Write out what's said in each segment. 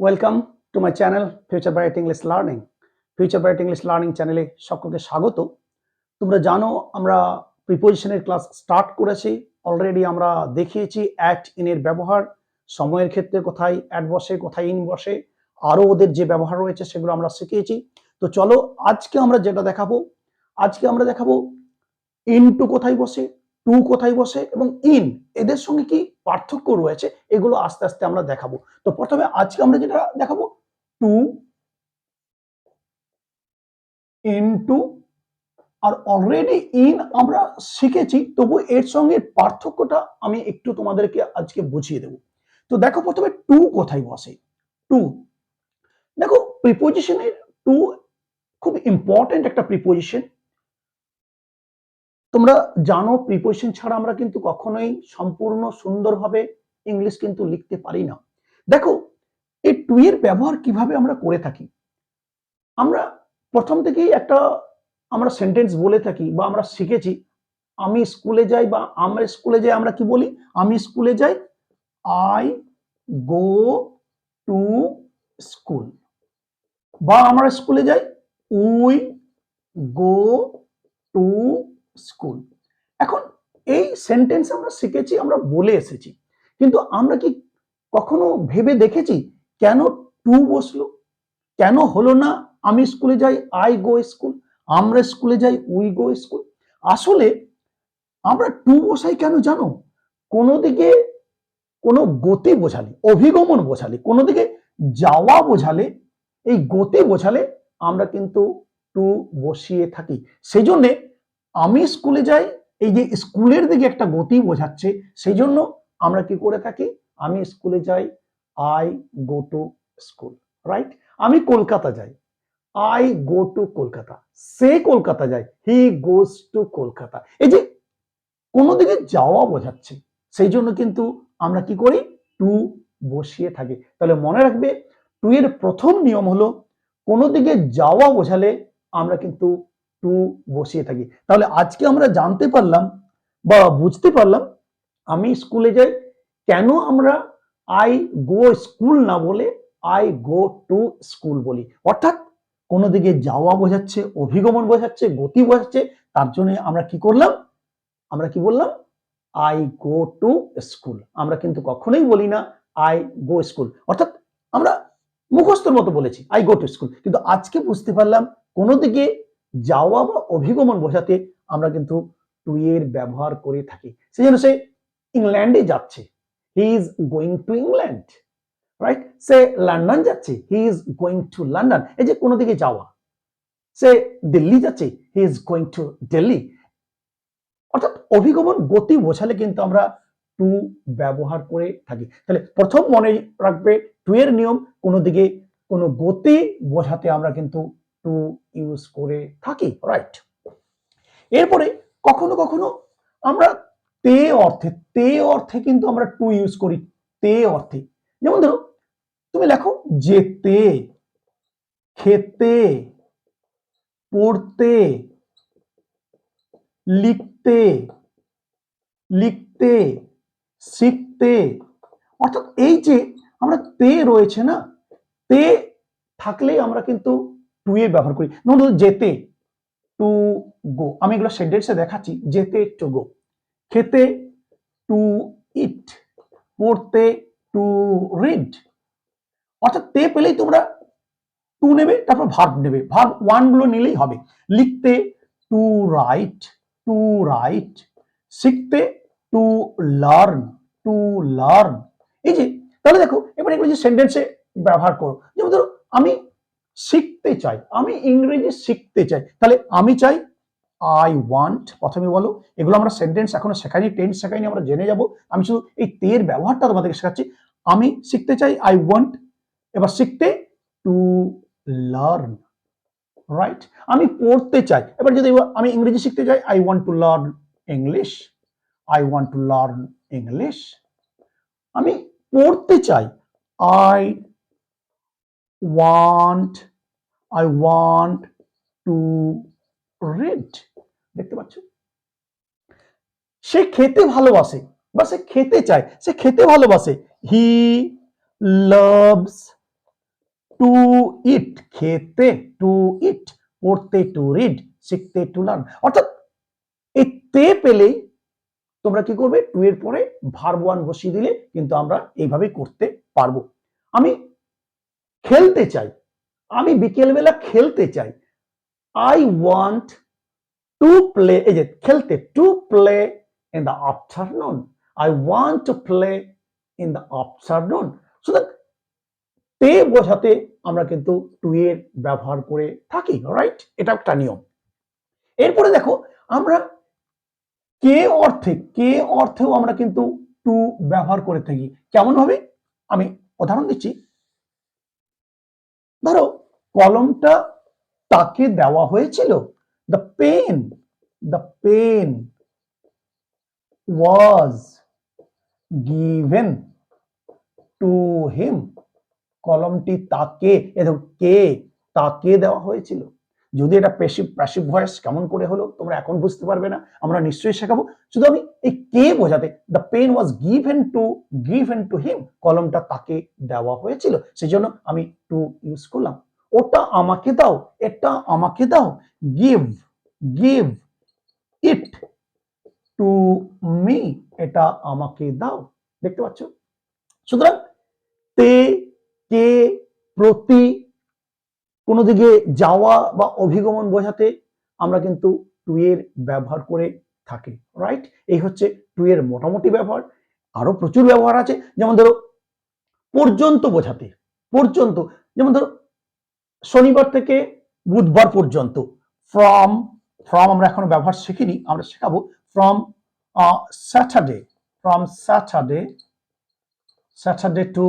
Welcome to my channel future bright English learning. Future bright English learning চ্যানেলে সকলকে স্বাগত। তোমরা জানো আমরা প্রিপোজিশনের ক্লাস স্টার্ট করেছি। অলরেডি আমরা দেখিয়েছি অ্যাট ইন এর ব্যবহার, সময়ের ক্ষেত্রে কোথায় অ্যাট বসে, কোথায় ইন বসে, আরও ওদের যে ব্যবহার রয়েছে সেগুলো আমরা শিখিয়েছি। তো চলো আজকে আমরা যেটা দেখাবো, আজকে আমরা দেখাবো ইনটু কোথায় বসে, টু কোথায় বসে এবং ইন এদের সঙ্গে কি পার্থক্য রয়েছে, এগুলো আস্তে আস্তে আমরা দেখাবো। তো প্রথমে আজকে আমরা যেটা দেখাবো টু ইনটু, আর অলরেডি ইন আমরা শিখেছি, তবু এর সঙ্গে পার্থক্যটা আমি একটু তোমাদেরকে আজকে বুঝিয়ে দেব। তো দেখো প্রথমে টু কোথায় বসে। টু দেখো প্রিপোজিশনের টু খুব ইম্পর্টেন্ট একটা প্রিপোজিশন। তোমরা জানো প্রিপোজিশন ছাড়া আমরা কিন্তু কখনোই সম্পূর্ণ সুন্দরভাবে ইংলিশ কিন্তু লিখতে পারি না। দেখো এই টু এর ব্যবহার কিভাবে আমরা করে থাকি। আমরা প্রথম থেকেই একটা আমরা সেন্টেন্স বলে থাকি বা আমরা শিখেছি, আমি স্কুলে যাই বা আমরা স্কুলে যাই, আমরা কি বলি? আমি স্কুলে যাই, আই গো টু স্কুল। বা আমরা স্কুলে যাই, উই গো টু স্কুল। এখন এই সেন্টেন্স আমরা শিখেছি, আমরা বলে এসেছি, কিন্তু আমরা কি কখনো ভেবে দেখেছি কেন টু বসলো, কেন হলো না আমি স্কুলে যাই আই গো স্কুল, আমরা স্কুলে যাই উই গো স্কুল? আসলে আমরা টু বসাই কেন জানো? কোনো দিকে কোনো গতি বোঝালে, অভিগমন বোঝালে, কোনো দিকে যাওয়া বোঝালে, এই গতি বোঝালে আমরা কিন্তু টু বসিয়ে থাকি। সেই জন্য আমি স্কুলে যাই, এই যে স্কুলের দিকে একটা গতি বোঝাচ্ছে, সেই জন্য আমরা কি করে থাকি? আমি স্কুলে যাই, I go to school, right? আমি কলকাতা যাই, আই গো টু কলকাতা। সে কলকাতা যায়, হি গোজ টু কলকাতা। এই যে কোনো দিকে যাওয়া বোঝাচ্ছে, সেই জন্য কিন্তু আমরা কি করি? টু বসিয়ে থাকি। তাহলে মনে রাখবে টু এর প্রথম নিয়ম হলো কোনো দিকে যাওয়া বোঝালে আমরা কিন্তু টু বসিয়ে থাকি। তাহলে আজকে আমরা জানতে পারলাম বা বুঝতে পারলাম আমি স্কুলে যাই কেন আমরা আই গো স্কুল না বলে আই গো টু স্কুল বলি। অর্থাৎ কোনো দিকে যাওয়া বোঝাচ্ছে, অভিগমন বোঝাচ্ছে, গতি বোঝাচ্ছে, তার জন্য আমরা কি করলাম? আমরা কি বললাম? I go to school. আমরা কিন্তু কখনোই বলি না আই গো স্কুল, অর্থাৎ আমরা মুখস্থর মতো বলেছি আই গো টু স্কুল, কিন্তু আজকে বুঝতে পারলাম কোনো দিকে যাওয়া বা অভিগমন বোঝাতে আমরা কিন্তু টু এর ব্যবহার করে থাকি। সেই জন্য সে ইংল্যান্ডে যাচ্ছে, he is going to England, right? সে লন্ডন যাচ্ছে, he is going to London. এই যে কোনো দিকে যাওয়া। সে দিল্লি যাচ্ছে, he is going to Delhi. অর্থাৎ অভিগমন গতি বোঝালে কিন্তু আমরা টু ব্যবহার করে থাকি। তাহলে প্রথম মনে রাখবে টু এর নিয়ম, কোনো দিকে কোনো গতি বোঝাতে আমরা কিন্তু টু ইউজ করে থাকি, রাইট? এরপরে কখনো কখনো আমরা তে অর্থে কিন্তু আমরা টু ইউজ করি। তে অর্থে যেমন ধরো তুমি লেখো যেতে, খেতে, পড়তে, লিখতে, লিখতে, শিখতে। অর্থাৎ এই যে আমরা তে রয়েছে না, তে থাকলেই আমরা কিন্তু টু এ ব্যবহার করি। ধরুন যেতে, টু গো, আমি এগুলো সেন্টেন্সে দেখাচ্ছি। যেতে টু গো, খেতে টু ইট, পড়তে টু রিড। অর্থাৎ তে পেলেই তোমরা টু নেবে, তারপর ভার্ব নেবে, ভার্ব ওয়ান গুলো নিলেই হবে। লিখতে টু রাইট, টু রাইট। শিখতে টু লার্ন, টু লার্ন। এই যে তাহলে দেখো এবার এগুলো যে সেন্টেন্সে ব্যবহার করো, যেমন ধরো আমি শিখতে চাই, আমি ইংরেজি শিখতে চাই, তাহলে আমি চাই আই ওয়ান্ট। প্রথমে বলো, এগুলো আমরা সেন্টেন্স এখনো শেখাইনি, টেন্স শেখাইনি, আমরা জেনে যাব। আমি শুধু এই তের ব্যবহারটা তোমাদেরকে শেখাচ্ছি। আমি শিখতে চাই, আই ওয়ান্ট। এবার শিখতে টু লার্ন, রাইট? আমি পড়তে চাই, এবার যদি আমি ইংরেজি শিখতে চাই, I want to learn English, I want to learn English. আমি পড়তে চাই, I want, I want to read. দেখতে পাচ্ছ? সে খেতে ভালোবাসে বা সে খেতে চায়, সে খেতে ভালোবাসে, হি লাভস টু ইট, খেতে টু ইট, পড়তে টু রিড, শিখতে টু লার্ন। অর্থাৎ এই তে পেলেই তোমরা কি করবে, টু এর পরে ভার্ব ওয়ান বসিয়ে দিলে কিন্তু আমরা এইভাবেই করতে পারবো। আমি খেলতে চাই, আমি বিকেলবেলা খেলতে চাই, আই ওয়ান্ট টু প্লে, এই যে খেলতে, to play in the afternoon, I want to play in the afternoon. সুতরাং তে বোঝাতে আমরা কিন্তু টু এর ব্যবহার করে থাকি, রাইট? এটা একটা নিয়ম। এরপরে দেখো আমরা কে অর্থে, কে অর্থেও আমরা কিন্তু টু ব্যবহার করে থাকি। কেমন ভাবে? আমি উদাহরণ দিচ্ছি। ধরো কলমটা তাকে দেওয়া হয়েছিল, the pen, the pen was given to him, কলমটি তাকে, কে, তাকে দেওয়া হয়েছিল। যদি এটা প্যাসিভ ভয়েস কেমন করে হলো তোমরা এখন বুঝতে পারবে না, আমরা নিশ্চয়ই শেখাবো। শুধু আমি এই কে বোঝাতে, the pen was given to him, কলমটা তাকে দেওয়া হয়েছিল, সেজন্য আমি টু ইউজ করলাম। ওটা আমাকে দাও, এটা আমাকে দাও, give, give it to me, এটা আমাকে দাও। দেখতে পাচ্ছ? সুতরাং তে, কে, প্রতি, কোনো দিকে যাওয়া বা অভিগমন বোঝাতে আমরা কিন্তু টু এর ব্যবহার করে থাকি, রাইট? এই হচ্ছে টু এর মোটামুটি ব্যবহার। আরো প্রচুর ব্যবহার আছে, যেমন ধরো পর্যন্ত বোঝাতে, পর্যন্ত, যেমন ধরো শনিবার থেকে বুধবার পর্যন্ত, ফ্রম, ফ্রম আমরা এখনো ব্যবহার শিখিনি, আমরা শেখাবো। From Saturday, from Saturday, Saturday to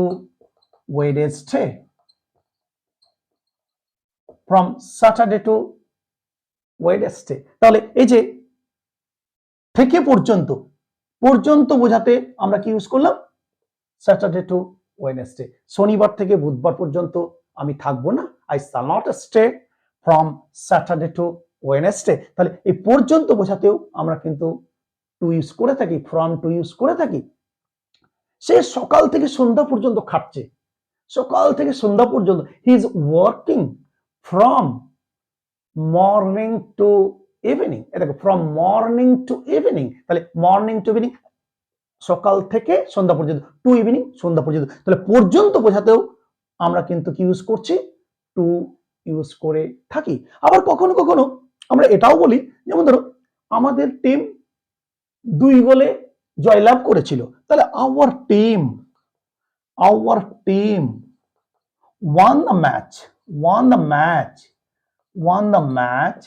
Wednesday, from Saturday to Wednesday. তাহলে এই যে থেকে পর্যন্ত, পর্যন্ত বোঝাতে আমরা কি ইউজ করলাম? Saturday to Wednesday. শনিবার থেকে বুধবার পর্যন্ত আমি থাকবো না, I shall not stay from Saturday to Wednesday. তাহলে এই পর্যন্ত বোঝাতেও আমরা কিন্তু টু ইউজ করে থাকি, ফ্রম টু ইউজ করে থাকি। সে সকাল থেকে সন্ধ্যা পর্যন্ত খাটছে, সকাল থেকে সন্ধ্যা পর্যন্ত, he is working from morning to evening. দেখো ফ্রম মর্নিং টু ইভিনিং, তাহলে মর্নিং টু ইভিনিং, সকাল থেকে সন্ধ্যা পর্যন্ত, টু ইভিনিং, সন্ধ্যা পর্যন্ত। তাহলে পর্যন্ত বোঝাতেও আমরা কিন্তু কি ইউজ করছি? টু ইউজ করে থাকি। আবার কখনো কখনো আমরা এটাও বলি, যেমন ধরো আমাদের টিম 2 গোলে জয়লাভ করেছিল, তাহলে our team, our team won the match, won the match, won the match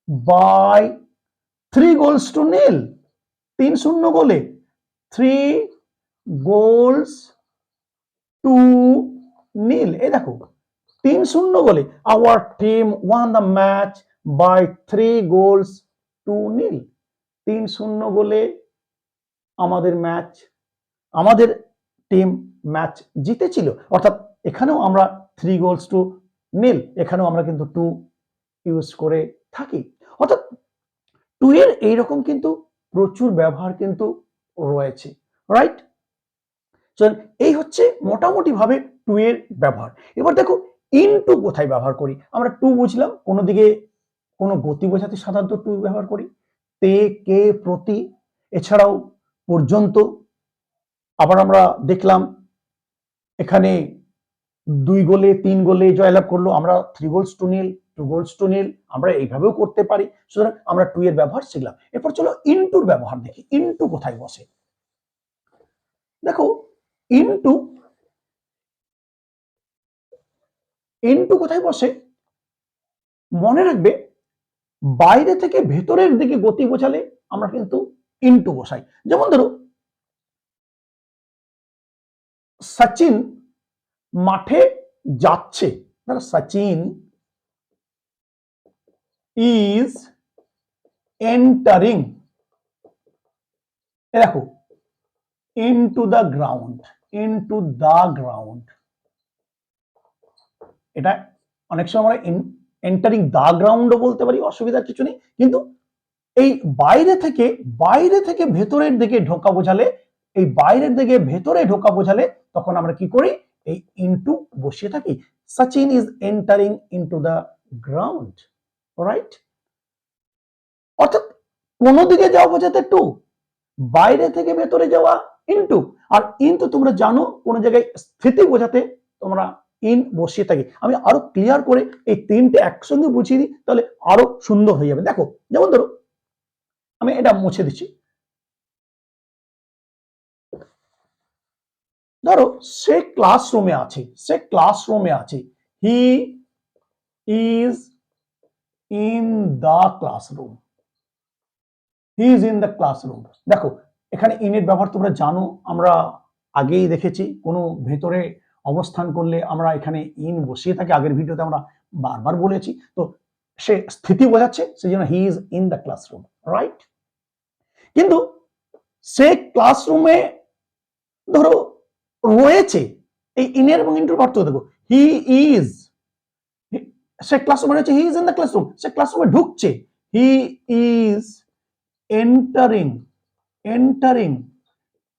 by 3 goals to nil, 3-0 গোলে, 3 goals to nil। এই দেখো 3-0 গোলে, our team won the match by 3 goals to nil, 3-0 গোলে আমাদের ম্যাচ, আমাদের টিম ম্যাচ জিতেছিল। অর্থাৎ এখানেও আমরা 3 goals to nil, এখানেও আমরা কিন্তু টু ইউজ করে থাকি। অর্থাৎ টু এর এইরকম কিন্তু প্রচুর ব্যবহার কিন্তু রয়েছে, রাইট? এই হচ্ছে মোটামুটি ভাবে টু এর ব্যবহার। এবার দেখো ইনটু কোথায় ব্যবহার করি। আমরা টু বুঝলাম, কোনো দিকে কোনো গতি বোঝাতে সাধারণত টু ব্যবহার করি, তে, কে, প্রতি, এছাড়াও পর্যন্ত। আবার আমরা দেখলাম এখানে 2 গোলে 3 গোলে জয়লাভ করলো, আমরা 3 goals to nil, 2 goals to nil, আমরা এইভাবেও করতে পারি। সুতরাং আমরা টু এর ব্যবহার শিখলাম। এরপর চলো ইনটুর ব্যবহার দেখি, ইনটু কোথায় বসে। দেখো ইনটু, ইনটু কোথায় বসে মনে রাখবে, বাইরে থেকে ভেতরের দিকে গতি বোঝালে আমরা কিন্তু ইনটু বসাই। যেমন ধরো সচিন মাঠে যাচ্ছে, ধরো সচিন ইজ এন্টারিং, দেখো into the ground, into the ground. এটা অনেক সময় আমরা এন্টারিং দ্য গ্রাউন্ডও বলতে পারি, অসুবিধার কিছু নেই। কিন্তু এই বাইরে থেকে ভেতরের দিকে ঢোকা বোঝালে, এই বাইরের দিকে ভেতরে ঢোকা বোঝালে তখন আমরা কি করি? এই ইনটু বসিয়ে থাকি। Sachin is entering into the ground, right? অর্থাৎ কোন দিকে যাওয়া বোঝাতে টু, বাইরে থেকে ভেতরে যাওয়া ইনটু। আর ইনটু তোমরা জানো কোন জায়গায় স্থিতি বোঝাতে তোমরা ইন বসিয়ে থাকি। আমি আরো ক্লিয়ার করে এই তিনটে একসঙ্গে বুঝিয়ে দিই, তাহলে আরো সুন্দর হয়ে যাবে। দেখো, যেমন ধরো আমি এটা মুছে দিচ্ছি। ধরো সে ক্লাসরুমে আছে, সে ক্লাসরুমে আছে, he is in the classroom, he is in the classroom. দেখো এখানে ইনের ব্যবহার তোমরা জানো, আমরা আগেই দেখেছি কোনো ভেতরে অবস্থান করলে আমরা এখানে ইন বসিয়ে থাকি, আগের ভিডিওতে আমরা বারবার বলেছি। তো সে স্থিতি বোঝাচ্ছে, সেই জন্য he is in the classroom, right? কিন্তু সে ক্লাসরুমে ধরো রয়েছে, এই ইনের এবং ইন্টুর পার্থক্য দেখো। হি ইজ, সে ক্লাসরুমে রয়েছে, he is in the classroom, সে ক্লাসরুমে ঢুকছে, he is entering, entering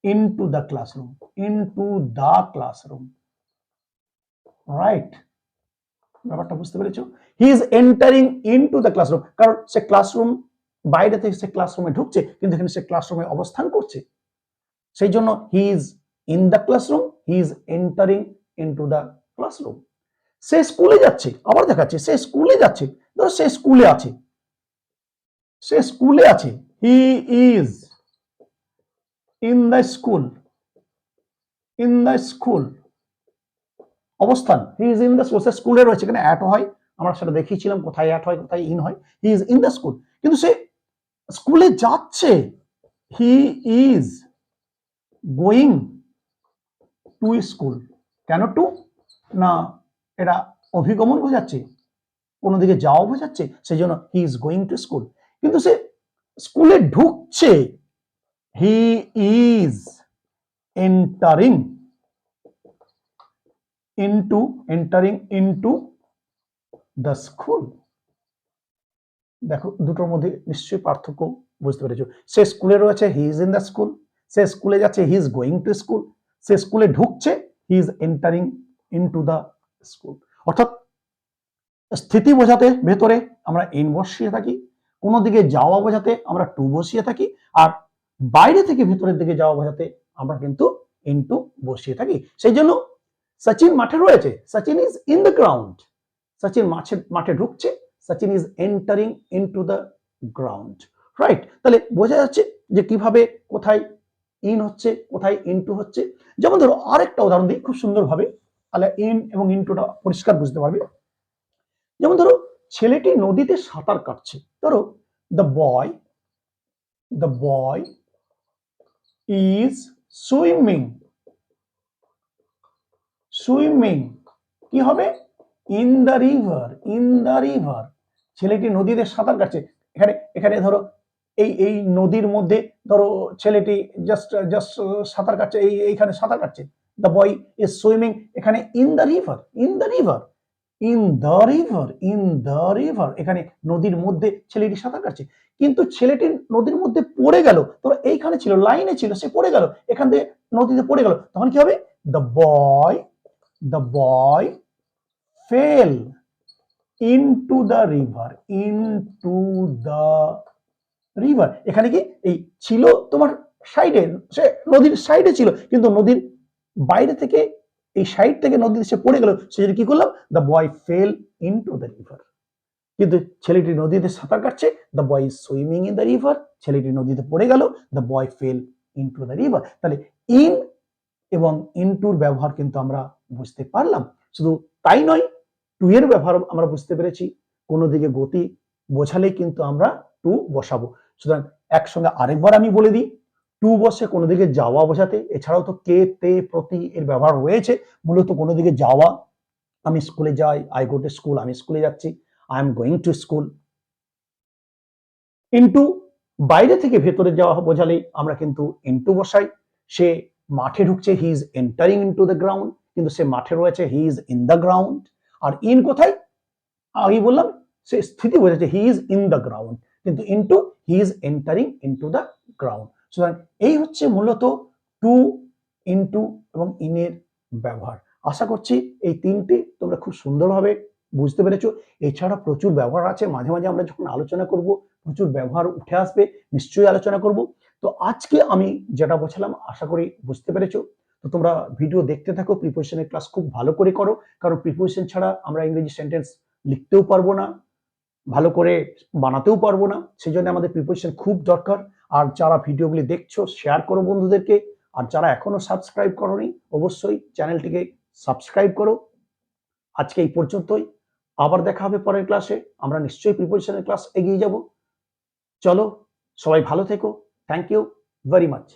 into the classroom, into the classroom, right? ব্যাপারটা বুঝতে পেরেছো? হি is entering into the classroom, কারণ সে ক্লাসরুম, বাইরে থেকে সে ক্লাসরুমে ঢুকছে, কিন্তু এখানে সে ক্লাসরুমে অবস্থান করছে, সেই জন্য he is in the classroom, he is entering into the classroom. সে স্কুলে যাচ্ছে, আবার দেখাচ্ছে সে স্কুলে যাচ্ছে, ধরো সে স্কুলে আছে, সে স্কুলে আছে, he is in the school, in the school অবস্থান, he is in the school, সে স্কুলে রয়েছে, এখানে অ্যাট হয়, আমরা সেটা দেখিয়েছিলাম কোথায় অ্যাট হয় কোথায় ইন হয়। হি ইজ ইন দ্য স্কুল, কিন্তু সে স্কুলে যাচ্ছে, he is going to school. কেন টু? না এটা অভিগমন বোঝাচ্ছে, কোনো দিকে যাওয়া বোঝাচ্ছে, সেই জন্য he is going to school. কিন্তু সে স্কুলে ঢুকছে, he is entering into, entering into the school. দেখো দুটোর মধ্যে নিশ্চয়ই পার্থক্য বুঝতে পেরেছো। সে স্কুলে রয়েছে, he is in the school, সে স্কুলে যাচ্ছে, he is going to school, সে স্কুলে ঢুকছে, he is entering into the school. অর্থাৎ স্থিতি বোঝাতে ভেতরে আমরা ইন বসিয়ে থাকি, কোন দিকে যাওয়া বোঝাতে আমরা টু বসিয়ে থাকি, আর বাইরে থেকে ভেতরের দিকে যাওয়া বোঝাতে আমরা কিন্তু ইনটু বসিয়ে থাকি। সেই জন্য সচিন মাঠে রয়েছে, Sachin is in the ground, Sachin মাঠে ঢুকছে, Sachin is entering into the ground, right? তাহলে বোঝা যাচ্ছে যে কিভাবে কোথায় ইন হচ্ছে কোথায় ইনটু হচ্ছে। যেমন ধরো আরেকটা উদাহরণ দিই খুব সুন্দরভাবে, তাহলে ইন এবং ইনটুটা পরিষ্কার বুঝতে পারবে। যেমন ধরো ছেলেটি নদীতে সাঁতার কাটছে, ধরো the boy, the boy is swimming, swimming কি হবে? In the river, in the river. ছেলেটি নদীতে সাঁতার কাটছে, এখানে এখানে ধরো এই নদীর মধ্যে ধরো ছেলেটি জাস্ট জাস্ট সাঁতার কাটছে, এইখানে সাঁতার কাটছে, দ্য বয় ইজ সুইমিং, এখানে in the river, in the river, in the river, in the river, এখানে নদীর মধ্যে ছেলেটি সাঁতার কাটছে। কিন্তু ছেলেটি নদীর মধ্যে পড়ে গেল, তো এইখানে ছিল, লাইনে ছিল, সে পড়ে গেল, এখান থেকে নদীতে পড়ে গেল, তখন কি হবে? The boy, the boy fell into the river, into the river। এখানে কি এই ছিল তোমার সাইডে, সে নদীর সাইডে ছিল, কিন্তু নদীর বাইরে থেকে এই সাইড থেকে নদীতে সে পড়ে গেল, সেটা কি করলাম? The boy fail into the river. কিন্তু ছেলেটি নদীতে সাঁতার কাটছে, the boy is swimming in the river, ছেলেটি নদীতে পড়ে গেল, the boy fail into the river. তাহলে ইন এবং ইনটুর ব্যবহার কিন্তু আমরা বুঝতে পারলাম। শুধু তাই নয়, টু এর ব্যবহার আমরা বুঝতে পেরেছি, কোনো দিকে গতি বোঝালেই কিন্তু আমরা টু বসাবো। সুতরাং একসঙ্গে আরেকবার আমি বলে দিই, টু বসে কোনো দিকে যাওয়া বোঝাতে, এছাড়াও তো কে, তে, প্রতি এর ব্যবহার রয়েছে। মূলত কোনো দিকে যাওয়া, আমি স্কুলে যাই, আই গো টু স্কুল, আমি স্কুলে যাচ্ছি, I am going to school. Into বাইরে থেকে ভেতরে যাওয়া বোঝালেই আমরা কিন্তু ইনটু বসাই। সে মাঠে ঢুকছে, he is entering into the ground, কিন্তু সে মাঠে রয়েছে, he is in the ground. আর ইন কোথায়? আমি বললাম সে স্থিতি বোঝাচ্ছে, he is in the ground, কিন্তু into he is entering into the ground. সুতরাং এই হচ্ছে মূলত টু, ইনটু এবং ইনের ব্যবহার। আশা করছি এই ৩ টে তোমরা খুব সুন্দরভাবে বুঝতে পেরেছো। এছাড়া প্রচুর ব্যবহার আছে। মাঝে, মাঝে আমরা যখন আলোচনা করব, প্রচুর ব্যবহার উঠে আসবে। নিশ্চয়ই আলোচনা করব। তো আজকে আমি যেটা বলছিলাম আশা করি বুঝতে পেরেছো। তো তোমরা ভিডিও দেখতে থাকো, প্রিপোজিশন এর ক্লাস খুব ভালো করে করো। কারণ প্রিপোজিশন ছাড়া আমরা ইংরেজি সেন্টেন্স লিখতেও পারবো না, ভালো করে বানাতেও পারবো না। সেজন্য আমাদের প্রিপোজিশন খুব দরকার। আর যারা ভিডিওগুলি দেখছো শেয়ার করো বন্ধুদেরকে। আর যারা এখনো সাবস্ক্রাইব করোনি অবশ্যই চ্যানেলটিকে সাবস্ক্রাইব করো। আজকে এই পর্যন্তই। আবার দেখা হবে পরের ক্লাসে। আমরা নিশ্চয়ই প্রিপোজিশনের ক্লাস এগিয়ে যাব। চলো, সবাই ভালো থেকো। Thank you very much.